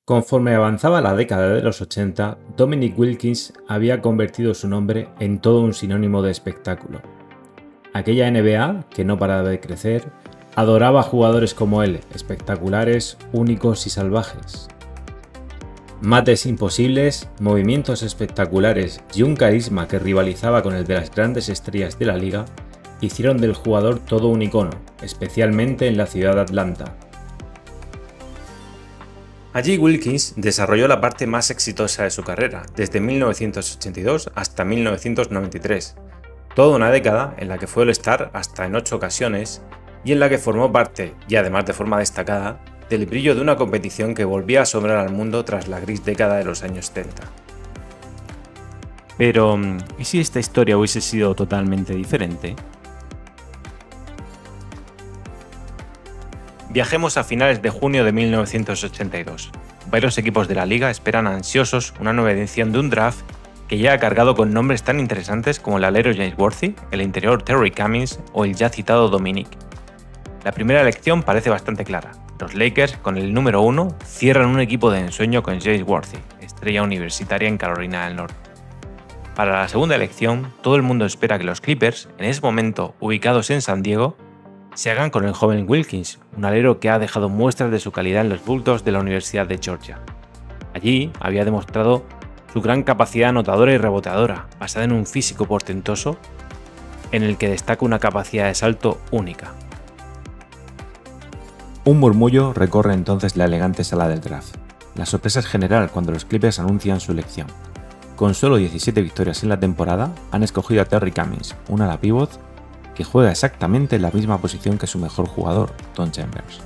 Conforme avanzaba la década de los 80, Dominic Wilkins había convertido su nombre en todo un sinónimo de espectáculo. Aquella NBA, que no paraba de crecer, adoraba a jugadores como él, espectaculares, únicos y salvajes. Mates imposibles, movimientos espectaculares y un carisma que rivalizaba con el de las grandes estrellas de la liga hicieron del jugador todo un icono, especialmente en la ciudad de Atlanta. Allí Wilkins desarrolló la parte más exitosa de su carrera, desde 1982 hasta 1993, toda una década en la que fue All-Star hasta en 8 ocasiones y en la que formó parte, y además de forma destacada, del brillo de una competición que volvía a asombrar al mundo tras la gris década de los años 70. Pero, ¿y si esta historia hubiese sido totalmente diferente? Viajemos a finales de junio de 1982. Varios equipos de la liga esperan ansiosos una nueva edición de un draft que llega cargado con nombres tan interesantes como el alero James Worthy, el interior Terry Cummings o el ya citado Dominic. La primera elección parece bastante clara. Los Lakers, con el número 1, cierran un equipo de ensueño con James Worthy, estrella universitaria en Carolina del Norte. Para la segunda elección, todo el mundo espera que los Clippers, en ese momento ubicados en San Diego, se hagan con el joven Wilkins, un alero que ha dejado muestras de su calidad en los Bulldogs de la Universidad de Georgia. Allí había demostrado su gran capacidad anotadora y reboteadora, basada en un físico portentoso en el que destaca una capacidad de salto única. Un murmullo recorre entonces la elegante sala del draft. La sorpresa es general cuando los Clippers anuncian su elección. Con solo 17 victorias en la temporada, han escogido a Terry Cummings, un ala pívot que juega exactamente en la misma posición que su mejor jugador, Tom Chambers.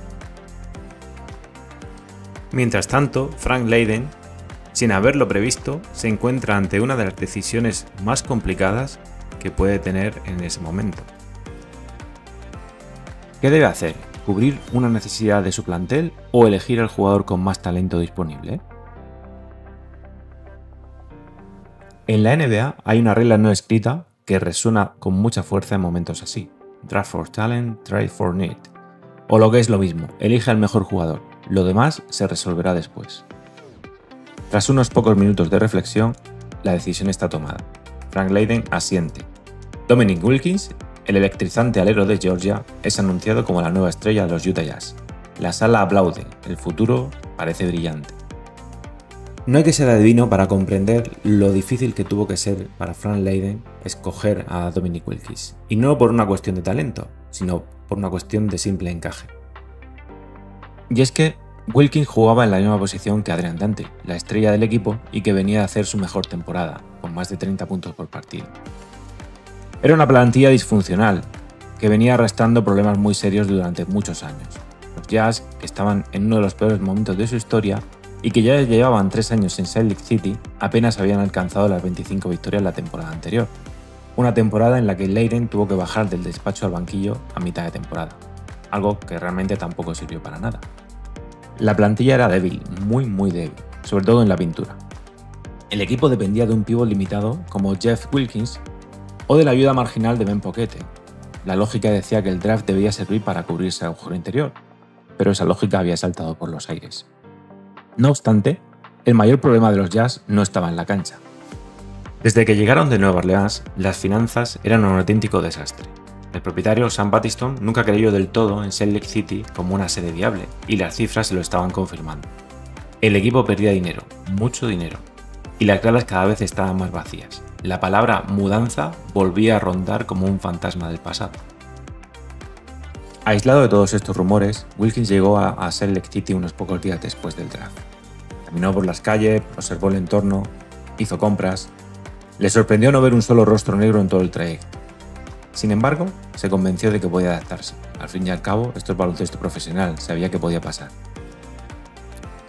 Mientras tanto, Frank Layden, sin haberlo previsto, se encuentra ante una de las decisiones más complicadas que puede tener en ese momento. ¿Qué debe hacer? ¿Cubrir una necesidad de su plantel o elegir al jugador con más talento disponible? En la NBA hay una regla no escrita que resuena con mucha fuerza en momentos así. Draft for talent, trade for need. O lo que es lo mismo, elige al mejor jugador, lo demás se resolverá después. Tras unos pocos minutos de reflexión, la decisión está tomada. Frank Layden asiente. Dominic Wilkins, el electrizante alero de Georgia, es anunciado como la nueva estrella de los Utah Jazz. La sala aplaude, el futuro parece brillante. No hay que ser adivino para comprender lo difícil que tuvo que ser para Frank Layden escoger a Dominic Wilkins, y no por una cuestión de talento, sino por una cuestión de simple encaje. Y es que Wilkins jugaba en la misma posición que Adrian Dantley, la estrella del equipo y que venía a hacer su mejor temporada, con más de 30 puntos por partido. Era una plantilla disfuncional, que venía arrastrando problemas muy serios durante muchos años. Los Jazz, que estaban en uno de los peores momentos de su historia, y que ya llevaban 3 años en Salt Lake City, apenas habían alcanzado las 25 victorias la temporada anterior. Una temporada en la que Layden tuvo que bajar del despacho al banquillo a mitad de temporada, algo que realmente tampoco sirvió para nada. La plantilla era débil, muy débil, sobre todo en la pintura. El equipo dependía de un pívot limitado como Jeff Wilkins o de la ayuda marginal de Ben Poquete. La lógica decía que el draft debía servir para cubrir ese agujero interior, pero esa lógica había saltado por los aires. No obstante, el mayor problema de los Jazz no estaba en la cancha. Desde que llegaron de Nueva Orleans, las finanzas eran un auténtico desastre. El propietario, Sam Battiston, nunca creyó del todo en Salt Lake City como una sede viable, y las cifras se lo estaban confirmando. El equipo perdía dinero, mucho dinero, y las gradas cada vez estaban más vacías. La palabra mudanza volvía a rondar como un fantasma del pasado. Aislado de todos estos rumores, Wilkins llegó a Salt Lake City unos pocos días después del draft. Caminó por las calles, observó el entorno, hizo compras. Le sorprendió no ver un solo rostro negro en todo el trayecto. Sin embargo, se convenció de que podía adaptarse. Al fin y al cabo, esto es baloncesto profesional, sabía que podía pasar.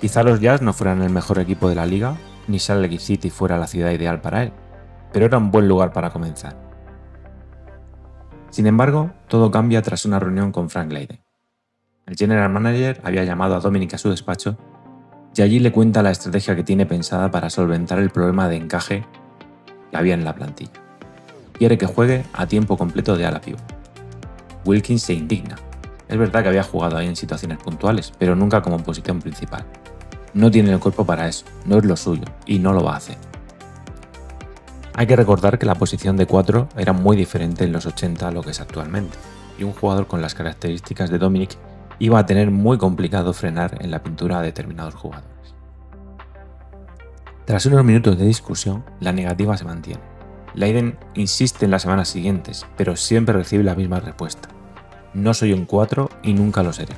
Quizá los Jazz no fueran el mejor equipo de la liga, ni Salt Lake City fuera la ciudad ideal para él, pero era un buen lugar para comenzar. Sin embargo, todo cambia tras una reunión con Frank Layden. El general manager había llamado a Dominic a su despacho y allí le cuenta la estrategia que tiene pensada para solventar el problema de encaje que había en la plantilla. Quiere que juegue a tiempo completo de ala pívot. Wilkins se indigna. Es verdad que había jugado ahí en situaciones puntuales, pero nunca como posición principal. No tiene el cuerpo para eso, no es lo suyo y no lo va a hacer. Hay que recordar que la posición de 4 era muy diferente en los 80 a lo que es actualmente, y un jugador con las características de Dominic iba a tener muy complicado frenar en la pintura a determinados jugadores. Tras unos minutos de discusión, la negativa se mantiene. Leiden insiste en las semanas siguientes, pero siempre recibe la misma respuesta. No soy un 4 y nunca lo seré.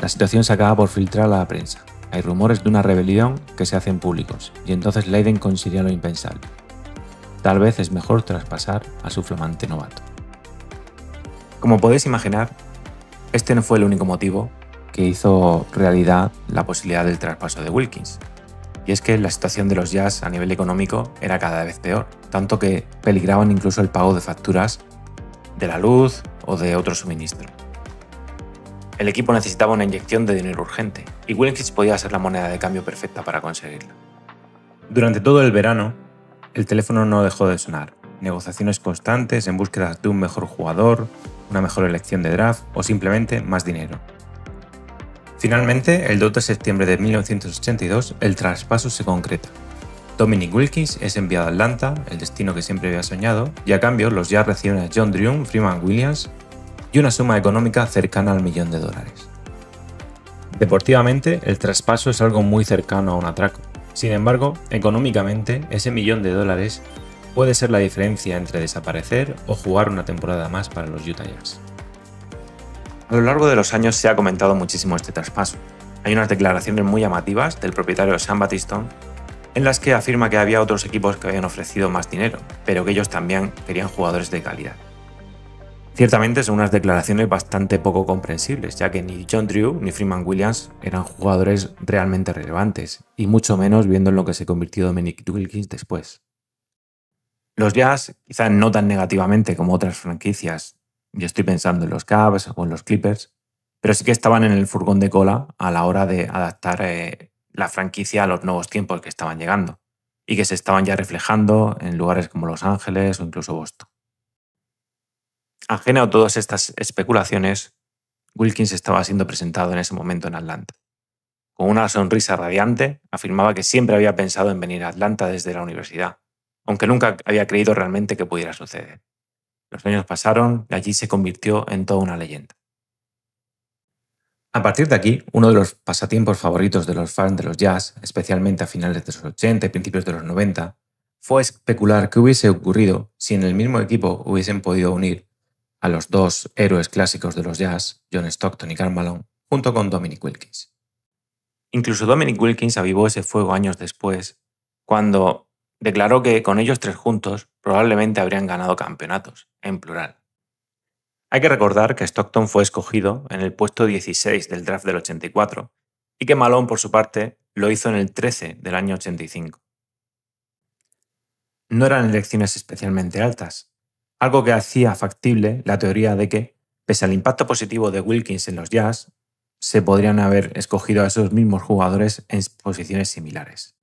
La situación se acaba por filtrar a la prensa. Hay rumores de una rebelión que se hacen públicos, y entonces Leiden considera lo impensable. Tal vez es mejor traspasar a su flamante novato. Como podéis imaginar, este no fue el único motivo que hizo realidad la posibilidad del traspaso de Wilkins. Y es que la situación de los Jazz a nivel económico era cada vez peor, tanto que peligraban incluso el pago de facturas de la luz o de otro suministro. El equipo necesitaba una inyección de dinero urgente, y Wilkins podía ser la moneda de cambio perfecta para conseguirla. Durante todo el verano, el teléfono no dejó de sonar. Negociaciones constantes en búsqueda de un mejor jugador, una mejor elección de draft o simplemente más dinero. Finalmente, el 2 de septiembre de 1982, el traspaso se concreta. Dominic Wilkins es enviado a Atlanta, el destino que siempre había soñado, y a cambio los Jazz reciben a John Drew, Freeman Williams y una suma económica cercana al $1.000.000. Deportivamente, el traspaso es algo muy cercano a un atraco. Sin embargo, económicamente, ese $1.000.000 puede ser la diferencia entre desaparecer o jugar una temporada más para los Utah Jazz. A lo largo de los años se ha comentado muchísimo este traspaso. Hay unas declaraciones muy llamativas del propietario Sam Battiston en las que afirma que había otros equipos que habían ofrecido más dinero, pero que ellos también querían jugadores de calidad. Ciertamente son unas declaraciones bastante poco comprensibles, ya que ni John Drew ni Freeman Williams eran jugadores realmente relevantes, y mucho menos viendo en lo que se convirtió Dominic Wilkins después. Los Jazz, quizás no tan negativamente como otras franquicias, yo estoy pensando en los Cavs o en los Clippers, pero sí que estaban en el furgón de cola a la hora de adaptar la franquicia a los nuevos tiempos que estaban llegando, y que se estaban ya reflejando en lugares como Los Ángeles o incluso Boston. Ajeno a todas estas especulaciones, Wilkins estaba siendo presentado en ese momento en Atlanta. Con una sonrisa radiante, afirmaba que siempre había pensado en venir a Atlanta desde la universidad, aunque nunca había creído realmente que pudiera suceder. Los años pasaron y allí se convirtió en toda una leyenda. A partir de aquí, uno de los pasatiempos favoritos de los fans de los Jazz, especialmente a finales de los 80 y principios de los 90, fue especular qué hubiese ocurrido si en el mismo equipo hubiesen podido unir a los dos héroes clásicos de los Jazz, John Stockton y Karl Malone, junto con Dominic Wilkins. Incluso Dominic Wilkins avivó ese fuego años después, cuando declaró que con ellos tres juntos probablemente habrían ganado campeonatos, en plural. Hay que recordar que Stockton fue escogido en el puesto 16 del draft del 84 y que Malone, por su parte, lo hizo en el 13 del año 85. No eran elecciones especialmente altas, algo que hacía factible la teoría de que, pese al impacto positivo de Wilkins en los Jazz, se podrían haber escogido a esos mismos jugadores en posiciones similares.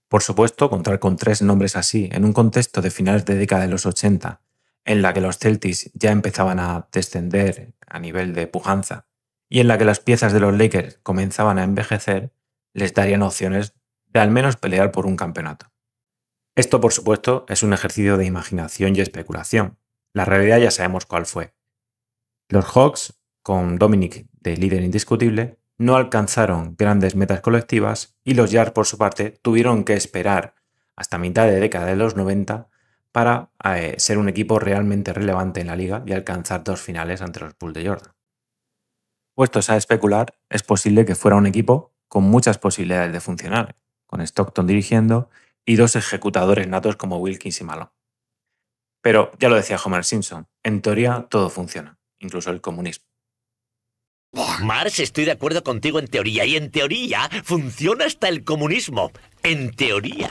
Por supuesto, contar con tres nombres así en un contexto de finales de década de los 80, en la que los Celtics ya empezaban a descender a nivel de pujanza y en la que las piezas de los Lakers comenzaban a envejecer, les darían opciones de al menos pelear por un campeonato. Esto, por supuesto, es un ejercicio de imaginación y especulación. La realidad ya sabemos cuál fue. Los Hawks, con Dominic de líder indiscutible, no alcanzaron grandes metas colectivas y los Jazz, por su parte, tuvieron que esperar hasta mitad de década de los 90 para ser un equipo realmente relevante en la liga y alcanzar dos finales ante los Bulls de Jordan. Puestos a especular, es posible que fuera un equipo con muchas posibilidades de funcionar, con Stockton dirigiendo y dos ejecutadores natos como Wilkins y Malone. Pero, ya lo decía Homer Simpson, en teoría todo funciona, incluso el comunismo. Marx, estoy de acuerdo contigo en teoría, y en teoría funciona hasta el comunismo. En teoría.